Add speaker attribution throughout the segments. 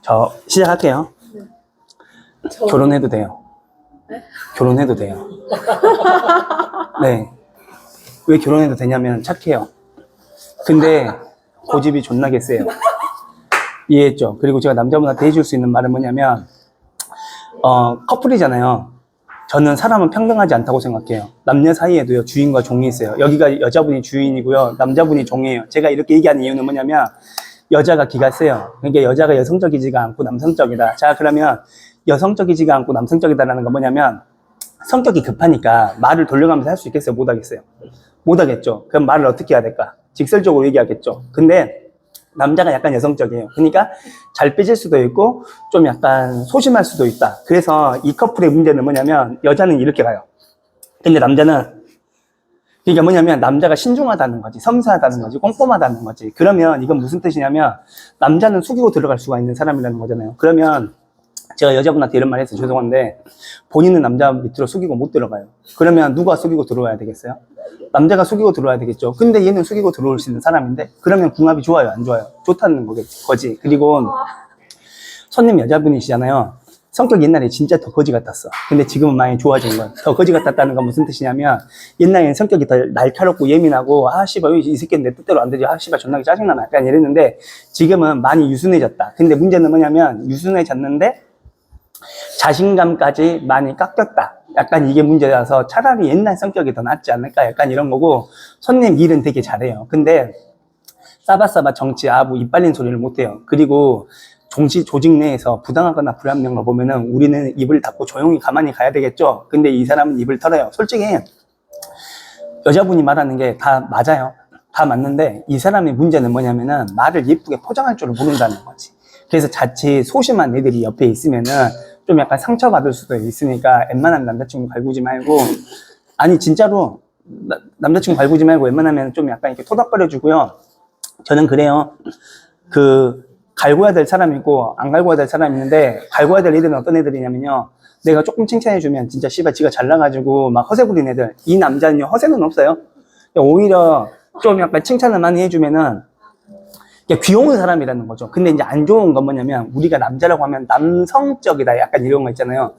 Speaker 1: 저 시작할게요. 결혼해도 돼요.
Speaker 2: 네?
Speaker 1: 결혼해도 돼요. 네. 왜 결혼해도 되냐면 착해요. 근데 고집이 존나게 세요. 이해했죠? 그리고 제가 남자분한테 해줄 수 있는 말은 뭐냐면 커플이잖아요. 저는 사람은 평등하지 않다고 생각해요. 남녀 사이에도요, 주인과 종이 있어요. 여기가 여자분이 주인이고요, 남자분이 종이에요. 제가 이렇게 얘기하는 이유는 뭐냐면 여자가 기가 세요. 그러니까 여자가 여성적이지가 않고 남성적이다. 자, 그러면 여성적이지가 않고 남성적이다라는 건 뭐냐면 성격이 급하니까 말을 돌려가면서 할 수 있겠어요? 못 하겠어요? 못 하겠죠. 그럼 말을 어떻게 해야 될까? 직설적으로 얘기하겠죠. 근데 남자가 약간 여성적이에요. 그러니까 잘 삐질 수도 있고 좀 약간 소심할 수도 있다. 그래서 이 커플의 문제는 뭐냐면 여자는 이렇게 가요. 근데 남자는, 그러니까 뭐냐면 남자가 신중하다는 거지, 섬세하다는 거지, 꼼꼼하다는 거지. 그러면 이건 무슨 뜻이냐면 남자는 숙이고 들어갈 수가 있는 사람이라는 거잖아요. 그러면 제가 여자분한테 이런 말 해서 죄송한데 본인은 남자 밑으로 숙이고 못 들어가요. 그러면 누가 숙이고 들어와야 되겠어요? 남자가 숙이고 들어와야 되겠죠. 근데 얘는 숙이고 들어올 수 있는 사람인데 그러면 궁합이 좋아요, 안 좋아요? 좋다는 거지. 그리고 손님 여자분이시잖아요. 성격 옛날에 진짜 더 거지 같았어. 근데 지금은 많이 좋아진 거야. 더 거지 같았다는 건 무슨 뜻이냐면 옛날에는 성격이 더 날카롭고 예민하고 씨발 이 새끼는 내 뜻대로 안 되지, 씨발 존나게 짜증나나 약간 이랬는데 지금은 많이 유순해졌다. 근데 문제는 뭐냐면 유순해졌는데 자신감까지 많이 깎였다. 약간 이게 문제라서 차라리 옛날 성격이 더 낫지 않을까? 약간 이런 거고, 손님 일은 되게 잘해요. 근데 싸바싸바 정치 아부 입 빨린 소리를 못해요. 그리고 조직 내에서 부당하거나 불합리한 거 보면은 우리는 입을 닫고 조용히 가만히 가야 되겠죠. 근데 이 사람은 입을 털어요. 솔직히 여자분이 말하는 게 다 맞아요. 다 맞는데 이 사람의 문제는 뭐냐면은 말을 예쁘게 포장할 줄을 모른다는 거지. 그래서 자칫 소심한 애들이 옆에 있으면은 좀 약간 상처받을 수도 있으니까 웬만하면 남자친구 갈구지 말고, 아니 진짜로 남자친구 갈구지 말고 웬만하면 좀 약간 이렇게 토닥거려주고요. 저는 그래요. 갈고야 될 사람이 있고 안 갈고야 될 사람이 있는데, 갈고야 될 애들은 어떤 애들이냐면요, 내가 조금 칭찬해주면 진짜 씨발 지가 잘나가지고 막 허세 부리는 애들. 이 남자는요, 허세는 없어요. 오히려 좀 약간 칭찬을 많이 해주면은 귀여운 사람이라는 거죠. 근데 이제 안 좋은 건 뭐냐면 우리가 남자라고 하면 남성적이다 약간 이런 거 있잖아요.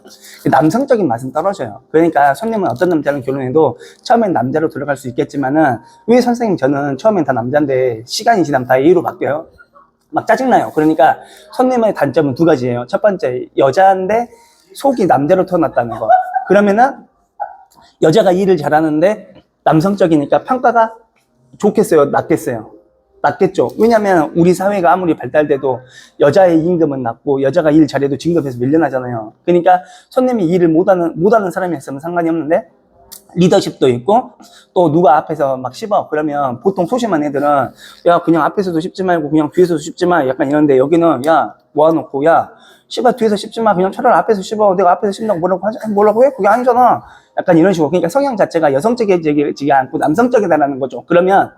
Speaker 1: 남성적인 맛은 떨어져요. 그러니까 손님은 어떤 남자랑 결혼해도 처음엔 남자로 들어갈 수 있겠지만은, 왜 선생님 저는 처음엔 다 남자인데 시간이 지나면 다 A로 바뀌어요? 막 짜증나요. 그러니까 손님의 단점은 두 가지예요. 첫 번째, 여자인데 속이 남자로 태어났다는 거. 그러면은 여자가 일을 잘하는데 남성적이니까 평가가 좋겠어요, 낮겠어요? 낮겠죠. 왜냐면 우리 사회가 아무리 발달돼도 여자의 임금은 낮고 여자가 일 잘해도 진급해서 밀려나잖아요. 그러니까 손님이 일을 못하는 사람이 있으면 상관이 없는데 리더십도 있고 또 누가 앞에서 막 씹어 그러면 보통 소심한 애들은 야 그냥 앞에서도 씹지 말고 그냥 뒤에서도 씹지 마 약간 이런데, 여기는 야 모아놓고 야 씹어 뒤에서 씹지 마, 그냥 차라리 앞에서 씹어, 내가 앞에서 씹는다고 뭐라고 해? 그게 아니잖아. 약간 이런 식으로. 그러니까 성향 자체가 여성적이지 않고 남성적이다라는 거죠. 그러면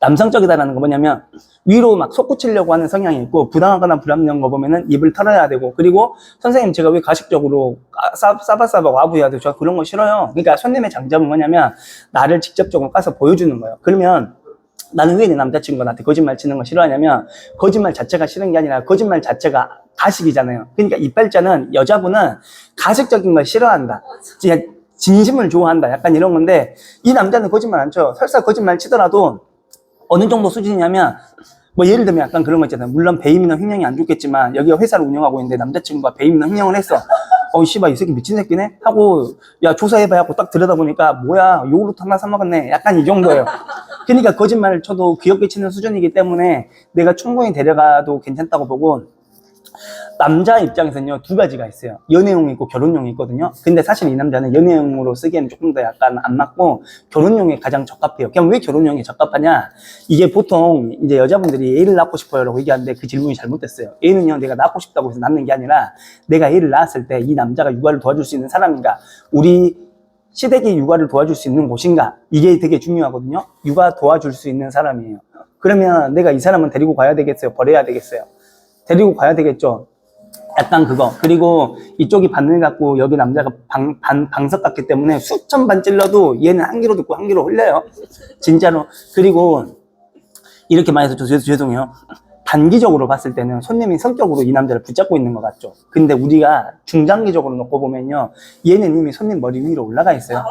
Speaker 1: 남성적이다라는 거 뭐냐면 위로 막 솟구치려고 하는 성향이 있고, 부당하거나 불합리한 거 보면은 입을 털어야 되고, 그리고 선생님 제가 왜 가식적으로 싸바싸바고 아부해야 돼요? 저 그런 거 싫어요. 그러니까 손님의 장점은 뭐냐면 나를 직접적으로 가서 보여주는 거예요. 그러면 나는 왜 내 남자친구가 나한테 거짓말 치는 거 싫어하냐면 거짓말 자체가 싫은 게 아니라 거짓말 자체가 가식이잖아요. 그러니까 이빨자는, 여자분은 가식적인 걸 싫어한다, 진짜 진심을 좋아한다 약간 이런 건데, 이 남자는 거짓말 안 쳐. 설사 거짓말 치더라도 어느 정도 수준이냐면, 뭐 예를 들면 약간 그런 거 있잖아요. 물론 배임이나 횡령이 안 좋겠지만 여기가 회사를 운영하고 있는데 남자친구가 배임이나 횡령을 했어. 씨발 이 새끼 미친 새끼네 하고 야 조사해봐 하고 딱 들여다보니까 뭐야 요구르트 하나 사 먹었네 약간 이 정도예요. 그러니까 거짓말을 쳐도 귀엽게 치는 수준이기 때문에 내가 충분히 데려가도 괜찮다고 보고, 남자 입장에서는요 두 가지가 있어요. 연애용이 있고 결혼용이 있거든요. 근데 사실 이 남자는 연애용으로 쓰기에는 조금 더 약간 안 맞고 결혼용에 가장 적합해요. 그냥 왜 결혼용이 적합하냐, 이게 보통 이제 여자분들이 애를 낳고 싶어요 라고 얘기하는데 그 질문이 잘못됐어요. 애는요 내가 낳고 싶다고 해서 낳는 게 아니라 내가 애를 낳았을 때 이 남자가 육아를 도와줄 수 있는 사람인가, 우리 시댁이 육아를 도와줄 수 있는 곳인가, 이게 되게 중요하거든요. 육아 도와줄 수 있는 사람이에요. 그러면 내가 이 사람은 데리고 가야 되겠어요, 버려야 되겠어요? 데리고 가야 되겠죠. 약간 그거. 그리고 이쪽이 바늘 같고 여기 남자가 방석 같기 때문에 수천 번 찔러도 얘는 한 귀로 듣고 한 귀로 흘려요, 진짜로. 그리고 이렇게 말해서 죄송해요. 단기적으로 봤을 때는 손님이 성격으로 이 남자를 붙잡고 있는 것 같죠. 근데 우리가 중장기적으로 놓고 보면요, 얘는 이미 손님 머리 위로 올라가 있어요.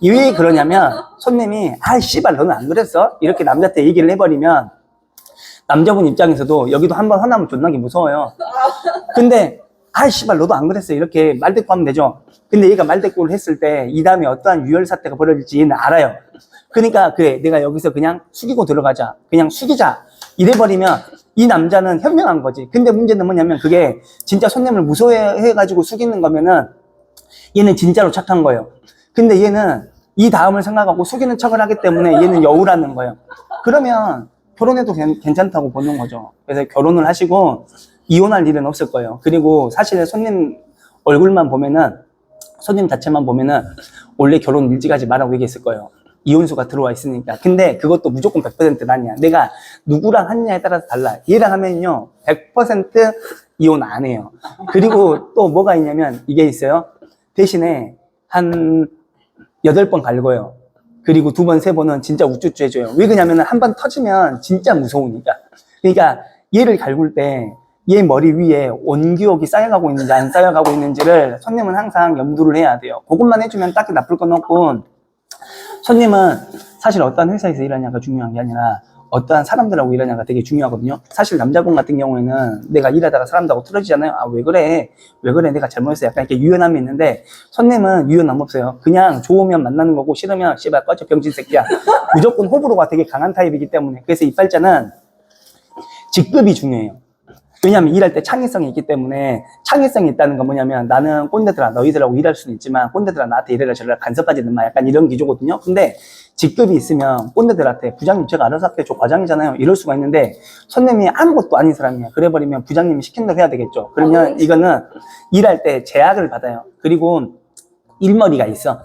Speaker 1: 왜 그러냐면 손님이 아 씨발 너는 안 그랬어? 이렇게 남자한테 얘기를 해버리면 남자분 입장에서도 여기도 한번 화나면 존나게 무서워요. 근데 아 씨발 너도 안 그랬어 이렇게 말대꾸하면 되죠. 근데 얘가 말대꾸를 했을 때 이 다음에 어떠한 유혈 사태가 벌어질지 얘는 알아요. 그러니까 그래 내가 여기서 그냥 숙이고 들어가자, 그냥 숙이자 이래버리면 이 남자는 현명한 거지. 근데 문제는 뭐냐면 그게 진짜 손님을 무서워해가지고 숙이는 거면은 얘는 진짜로 착한 거예요. 근데 얘는 이 다음을 생각하고 숙이는 척을 하기 때문에 얘는 여우라는 거예요. 그러면 결혼해도 괜찮다고 보는 거죠. 그래서 결혼을 하시고 이혼할 일은 없을 거예요. 그리고 사실 손님 얼굴만 보면은, 손님 자체만 보면은 원래 결혼 일찍 하지 말라고 얘기했을 거예요. 이혼수가 들어와 있으니까. 근데 그것도 무조건 100%는 아니야. 내가 누구랑 하느냐에 따라서 달라. 얘랑 하면요 100% 이혼 안 해요. 그리고 또 뭐가 있냐면 이게 있어요. 대신에 한 8번 갈고요. 그리고 2번, 3번은 진짜 우쭈쭈 해줘요. 왜 그러냐면 한 번 터지면 진짜 무서우니까. 그러니까 얘를 갈굴 때 얘 머리 위에 원기옥이 쌓여가고 있는지 안 쌓여가고 있는지를 손님은 항상 염두를 해야 돼요. 그것만 해주면 딱히 나쁠 건 없고, 손님은 사실 어떠한 회사에서 일하냐가 중요한 게 아니라 어떠한 사람들하고 일하냐가 되게 중요하거든요. 사실 남자분 같은 경우에는 내가 일하다가 사람들하고 틀어지잖아요. 아, 왜 그래? 왜 그래? 내가 잘못했어. 약간 이렇게 유연함이 있는데 손님은 유연함 없어요. 그냥 좋으면 만나는 거고 싫으면 씨발 꺼져 병신 새끼야. 무조건 호불호가 되게 강한 타입이기 때문에. 그래서 이빨자는 직급이 중요해요. 왜냐면 일할 때 창의성이 있기 때문에. 창의성이 있다는 건 뭐냐면 나는 꼰대들아 너희들하고 일할 수는 있지만 꼰대들아 나한테 이래라 저래라 간섭하지는 마, 약간 이런 기조거든요. 근데 직급이 있으면 꼰대들한테 부장님 제가 알아서 할게요, 저 과장이잖아요, 이럴 수가 있는데 손님이 아무것도 아닌 사람이야. 그래버리면 부장님이 시킨 대로 해야 되겠죠. 그러면 이거는 일할 때 제약을 받아요. 그리고 일머리가 있어.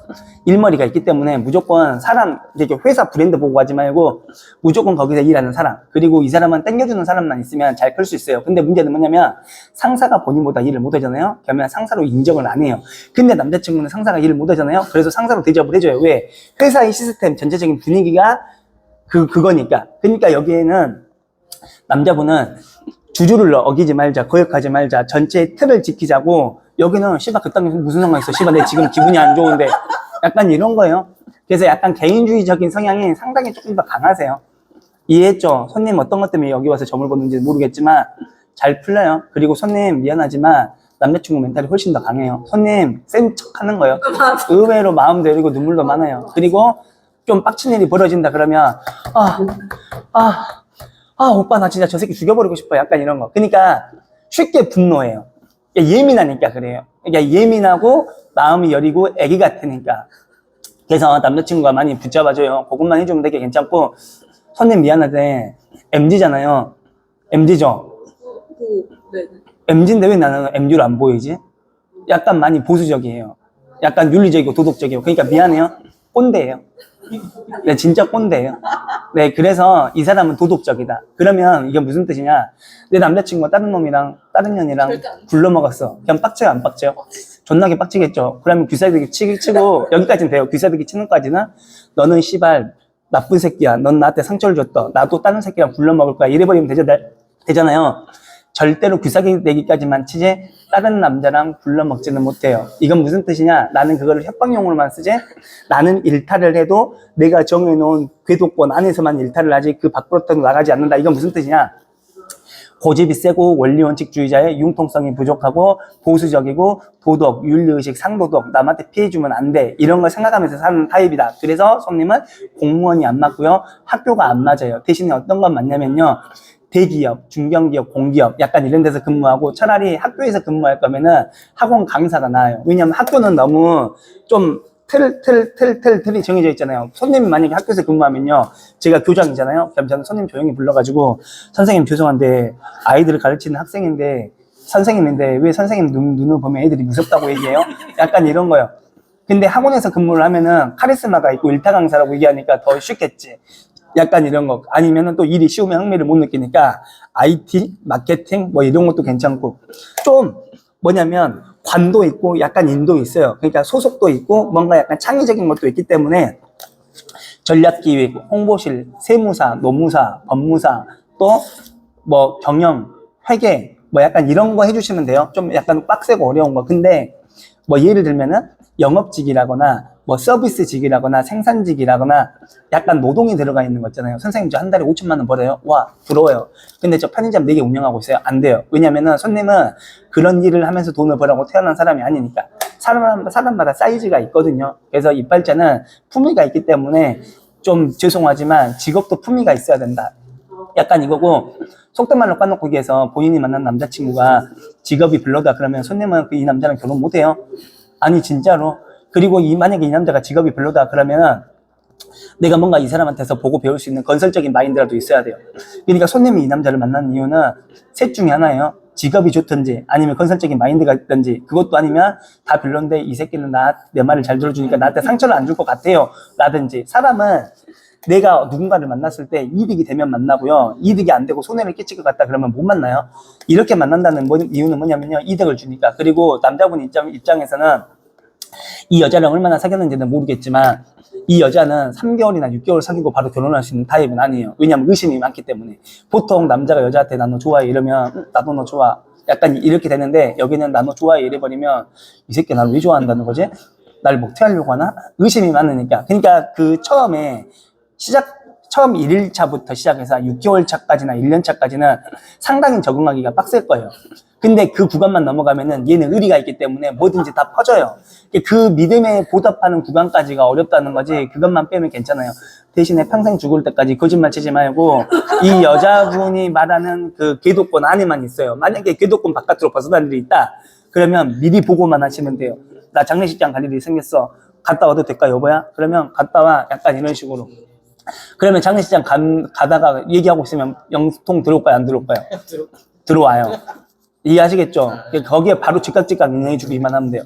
Speaker 1: 일머리가 있기 때문에 무조건 사람, 이렇게 회사 브랜드 보고 하지 말고 무조건 거기서 일하는 사람, 그리고 이 사람은 땡겨주는 사람만 있으면 잘 클 수 있어요. 근데 문제는 뭐냐면 상사가 본인보다 일을 못하잖아요. 그러면 상사로 인정을 안 해요. 근데 남자친구는 상사가 일을 못하잖아요. 그래서 상사로 대접을 해줘요. 왜? 회사의 시스템 전체적인 분위기가 그거니까. 그러니까 여기에는 남자분은 주주를 어기지 말자, 거역하지 말자, 전체 틀을 지키자고. 여기는 씨발 그 땅에 무슨 상관 있어, 씨발 내 지금 기분이 안 좋은데, 약간 이런 거예요. 그래서 약간 개인주의적인 성향이 상당히 조금 더 강하세요. 이해했죠? 손님 어떤 것 때문에 여기 와서 점을 보는지 모르겠지만 잘 풀려요. 그리고 손님 미안하지만 남자친구 멘탈이 훨씬 더 강해요. 손님 센 척 하는 거예요. 의외로 마음도 여리고 눈물도 많아요. 그리고 좀 빡친 일이 벌어진다 그러면 오빠 나 진짜 저 새끼 죽여버리고 싶어, 약간 이런 거. 그러니까 쉽게 분노해요. 예민하니까 그래요. 그러니까 예민하고 마음이 여리고 애기 같으니까. 그래서 남자친구가 많이 붙잡아줘요. 그것만 해주면 되게 괜찮고. 손님 미안한데 MZ잖아요. MZ죠?
Speaker 2: 네.
Speaker 1: MZ인데 왜 나는 MZ로 안 보이지? 약간 많이 보수적이에요. 약간 윤리적이고 도덕적이고. 그러니까 미안해요. 꼰대예요. 네, 진짜 꼰대예요. 네, 그래서 이 사람은 도덕적이다. 그러면 이게 무슨 뜻이냐? 내 남자친구가 다른 놈이랑 다른 년이랑 굴러먹었어. 그냥 빡쳐요, 안 빡쳐요? 존나게 빡치겠죠. 그러면 귀싸대기 치고 여기까지는 돼요. 귀싸대기 치는 까지는 너는 씨발 나쁜 새끼야. 넌 나한테 상처를 줬다. 나도 다른 새끼랑 굴러먹을 거야. 이래버리면 되잖아요. 절대로 귀싸대기까지만 치지 다른 남자랑 굴러먹지는 못해요. 이건 무슨 뜻이냐? 나는 그거를 협박용으로만 쓰지, 나는 일탈을 해도 내가 정해놓은 궤도권 안에서만 일탈을 하지 그 밖으로는 나가지 않는다. 이건 무슨 뜻이냐? 고집이 세고 원리원칙주의자의 융통성이 부족하고 보수적이고 도덕, 윤리의식, 상도덕, 남한테 피해주면 안 돼, 이런 걸 생각하면서 사는 타입이다. 그래서 손님은 공무원이 안 맞고요, 학교가 안 맞아요. 대신에 어떤 건 맞냐면요, 대기업, 중견기업, 공기업 약간 이런 데서 근무하고, 차라리 학교에서 근무할 거면은 학원 강사가 나아요. 왜냐면 학교는 너무 좀 틀이 정해져 있잖아요. 손님이 만약에 학교에서 근무하면요, 제가 교장이잖아요. 그럼 저는 손님 조용히 불러가지고 선생님 죄송한데 아이들을 가르치는 학생인데 선생님인데 왜 선생님 눈을 보면 애들이 무섭다고 얘기해요? 약간 이런 거요. 근데 학원에서 근무를 하면은 카리스마가 있고 일타 강사라고 얘기하니까 더 쉽겠지. 약간 이런 거. 아니면은 또 일이 쉬우면 흥미를 못 느끼니까 IT, 마케팅 뭐 이런 것도 괜찮고, 좀 뭐냐면 관도 있고 약간 인도 있어요. 그러니까 소속도 있고 뭔가 약간 창의적인 것도 있기 때문에 전략기획, 홍보실, 세무사, 노무사, 법무사, 또 뭐 경영, 회계, 뭐 약간 이런 거 해주시면 돼요. 좀 약간 빡세고 어려운 거. 근데 뭐 예를 들면은 영업직이라거나 뭐 서비스직이라거나 생산직이라거나 약간 노동이 들어가 있는 거 있잖아요. 선생님 저 한 달에 5천만 원 벌어요. 와, 부러워요. 근데 저 편의점 4개 운영하고 있어요. 안 돼요. 왜냐면은 손님은 그런 일을 하면서 돈을 벌라고 태어난 사람이 아니니까. 사람마다 사이즈가 있거든요. 그래서 이빨자는 품위가 있기 때문에 좀 죄송하지만 직업도 품위가 있어야 된다. 약간 이거고, 속된 말로 까놓고 얘기해서 본인이 만난 남자친구가 직업이 별로다 그러면 손님은 이 남자랑 결혼 못해요. 아니 진짜로. 그리고 만약에 이 남자가 직업이 별로다 그러면은 내가 뭔가 이 사람한테서 보고 배울 수 있는 건설적인 마인드라도 있어야 돼요. 그러니까 손님이 이 남자를 만나는 이유는 셋 중에 하나예요. 직업이 좋든지 아니면 건설적인 마인드가 있든지, 그것도 아니면 다 별론데 이 새끼는 내 말을 잘 들어주니까 나한테 상처를 안 줄 것 같아요 라든지. 사람은 내가 누군가를 만났을 때 이득이 되면 만나고요, 이득이 안 되고 손해를 끼칠 것 같다 그러면 못 만나요. 이렇게 만난다는 이유는 뭐냐면요, 이득을 주니까. 그리고 남자분 입장에서는 이 여자를 얼마나 사귀었는지는 모르겠지만 이 여자는 3개월이나 6개월 사귀고 바로 결혼할 수 있는 타입은 아니에요. 왜냐면 의심이 많기 때문에. 보통 남자가 여자한테 나 너 좋아해 이러면 나도 너 좋아 약간 이렇게 되는데, 여기는 나 너 좋아해 이래버리면 이 새끼 나를 왜 좋아한다는 거지? 날 먹튀하려고 하나? 의심이 많으니까. 그러니까 그 처음 1일차부터 시작해서 6개월 차까지나 1년 차까지는 상당히 적응하기가 빡셀 거예요. 근데 그 구간만 넘어가면은 얘는 의리가 있기 때문에 뭐든지 다 퍼져요. 그 믿음에 보답하는 구간까지가 어렵다는 거지, 그것만 빼면 괜찮아요. 대신에 평생 죽을 때까지 거짓말 치지 말고 이 여자분이 말하는 그 궤도권 안에만 있어요. 만약에 궤도권 바깥으로 벗어날 일이 있다 그러면 미리 보고만 하시면 돼요. 나 장례식장 갈 일이 생겼어. 갔다 와도 될까 여보야? 그러면 갔다 와. 약간 이런 식으로. 그러면 장례식장 가다가 얘기하고 있으면 영통 들어올까요? 안 들어올까요? 들어와요. 이해하시겠죠? 거기에 바로 즉각 인정해주기만 하면 돼요.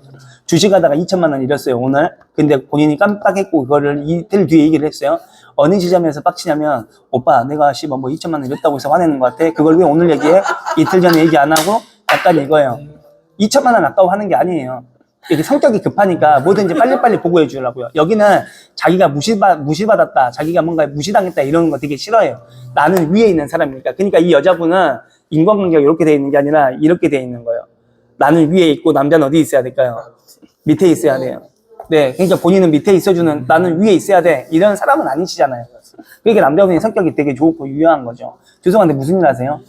Speaker 1: 주식하다가 2천만 원 잃었어요, 오늘. 근데 본인이 깜빡했고 그거를 이틀 뒤에 얘기를 했어요. 어느 지점에서 빡치냐면, 오빠 내가 뭐 2천만 원 잃었다고 해서 화내는 것 같아. 그걸 왜 오늘 얘기해? 이틀 전에 얘기 안 하고? 약간 이거예요. 2천만 원 아까워하는 게 아니에요. 이게 성격이 급하니까 뭐든지 빨리빨리 보고해 주려고요. 여기는 자기가 무시받았다, 자기가 뭔가 무시당했다 이러는 거 되게 싫어해요. 나는 위에 있는 사람이니까. 그러니까 이 여자분은 인간관계가 이렇게 돼 있는 게 아니라 이렇게 돼 있는 거예요. 나는 위에 있고 남자는 어디 있어야 될까요? 밑에 있어야 돼요. 네, 그러니까 본인은 밑에 있어주는, 나는 위에 있어야 돼, 이런 사람은 아니시잖아요. 그러니까 남자분이 성격이 되게 좋고 유효한 거죠. 죄송한데 무슨 일 하세요?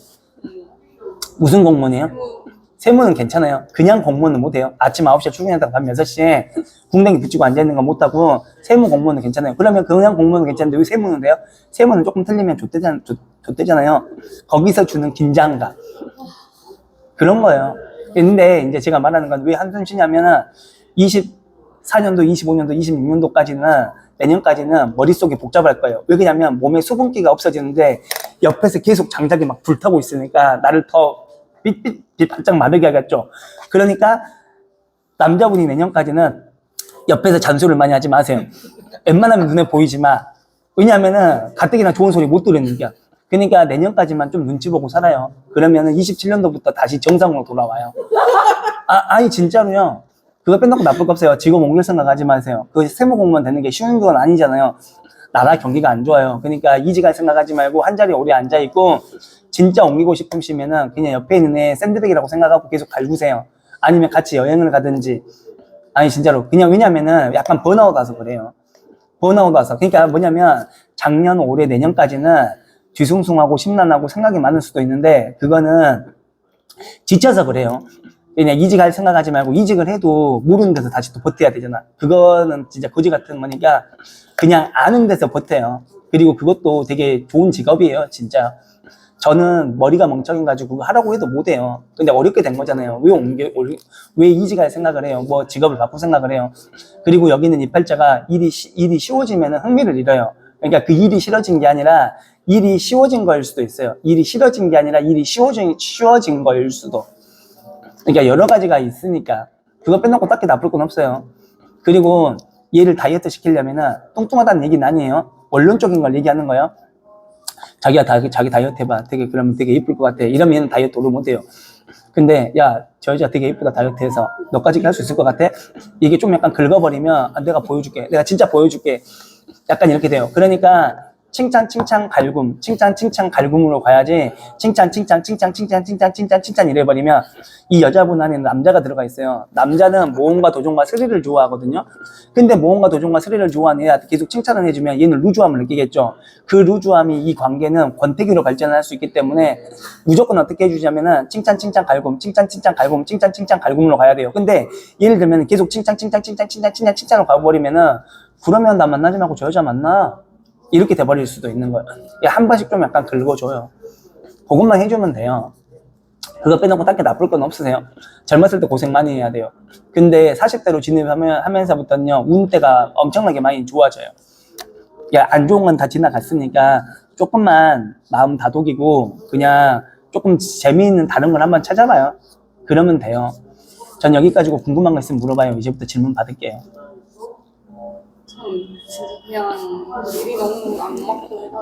Speaker 1: 무슨 공무원이에요? 세무는 괜찮아요. 그냥 공무원은 못해요. 아침 9시에 출근했다가 밤 6시에 궁뎅이 붙이고 앉아있는 건 못하고, 세무 공무원은 괜찮아요. 그러면 그냥 공무원은 괜찮은데 왜 세무는 돼요? 세무는 조금 틀리면 좆대잖아요. 거기서 주는 긴장감. 그런 거예요. 근데 이제 제가 말하는 건 왜 한숨 쉬냐면은 24년도, 25년도, 26년도까지는, 내년까지는 머릿속이 복잡할 거예요. 왜 그러냐면 몸에 수분기가 없어지는데 옆에서 계속 장작이 막 불타고 있으니까 나를 더 빛 반짝 마르게 하겠죠. 그러니까 남자분이 내년까지는 옆에서 잔소리를 많이 하지 마세요. 웬만하면 눈에 보이지 마. 왜냐하면은 가뜩이나 좋은 소리 못 들으니까. 그러니까 내년까지만 좀 눈치 보고 살아요. 그러면은 27년도부터 다시 정상으로 돌아와요. 아니 진짜로요. 그거 빼놓고 나쁠 거 없어요. 직업 옮길 생각 하지 마세요. 그 세무공무원 되는 게 쉬운 건 아니잖아요. 나라 경기가 안 좋아요. 그러니까 이직할 생각하지 말고 한 자리에 오래 앉아있고, 진짜 옮기고 싶으시면은 그냥 옆에 있는 애 샌드백이라고 생각하고 계속 갈구세요. 아니면 같이 여행을 가든지. 아니 진짜로. 그냥 왜냐면은 약간 번아웃 와서 그래요. 번아웃 와서. 그러니까 뭐냐면 작년, 올해, 내년까지는 뒤숭숭하고 심란하고 생각이 많을 수도 있는데, 그거는 지쳐서 그래요. 그냥 이직할 생각하지 말고, 이직을 해도 모르는 데서 다시 또 버텨야 되잖아. 그거는 진짜 거지 같은 거니까 그냥 아는 데서 버텨요. 그리고 그것도 되게 좋은 직업이에요, 진짜. 저는 머리가 멍청해가지고 그거 하라고 해도 못해요. 근데 어렵게 된 거잖아요. 왜 이직할 생각을 해요? 뭐 직업을 바꿀 생각을 해요? 그리고 여기는 이팔자가 일이 쉬워지면 흥미를 잃어요. 그러니까 그 일이 싫어진 게 아니라 일이 쉬워진 거일 수도 있어요. 일이 싫어진 게 아니라 일이 쉬워진 거일 수도. 그러니까 여러 가지가 있으니까 그거 빼놓고 딱히 나쁠 건 없어요. 그리고 얘를 다이어트 시키려면은 뚱뚱하다는 얘기는 아니에요. 원론적인 걸 얘기하는 거예요. 자기 다이어트 해봐. 그러면 되게 예쁠 것 같아. 이러면 얘는 다이어트 오래 못해요. 근데 야, 저 여자 되게 예쁘다 다이어트 해서 너까지 할 수 있을 것 같아? 이게 좀 약간 긁어버리면 내가 보여줄게. 내가 진짜 보여줄게. 약간 이렇게 돼요. 그러니까 칭찬, 칭찬, 갈굼, 칭찬, 칭찬, 갈굼으로 가야지 칭찬, 칭찬, 칭찬, 칭찬, 칭찬, 칭찬, 칭찬 이래버리면 이 여자분 안에는 남자가 들어가 있어요. 남자는 모험과 도전과 스릴을 좋아하거든요. 근데 모험과 도전과 스릴을 좋아하는 애한테 계속 칭찬을 해주면 얘는 루즈함을 느끼겠죠. 그 루즈함이 이 관계는 권태기로 발전할 수 있기 때문에 무조건 어떻게 해주자면은 칭찬, 칭찬, 갈굼, 칭찬, 칭찬, 갈굼, 칭찬, 칭찬, 갈굼으로 가야 돼요. 근데 예를 들면 계속 칭찬, 칭찬, 칭찬, 칭찬, 칭찬, 칭찬으로 가버리면은 그러면 나 만나지 말고 저 여자 만나. 이렇게 돼버릴 수도 있는 거예요. 한 번씩 좀 약간 긁어줘요. 그것만 해주면 돼요. 그거 빼놓고 딱히 나쁠 건 없으세요. 젊었을 때 고생 많이 해야 돼요. 근데 40대로 진입하면서부터는요, 운대가 엄청나게 많이 좋아져요. 야, 안 좋은 건 다 지나갔으니까 조금만 마음 다독이고 그냥 조금 재미있는 다른 걸 한번 찾아봐요. 그러면 돼요. 전 여기까지고 궁금한 거 있으면 물어봐요. 이제부터 질문 받을게요.
Speaker 2: 전 진짜 그냥 일이 너무 안 맞고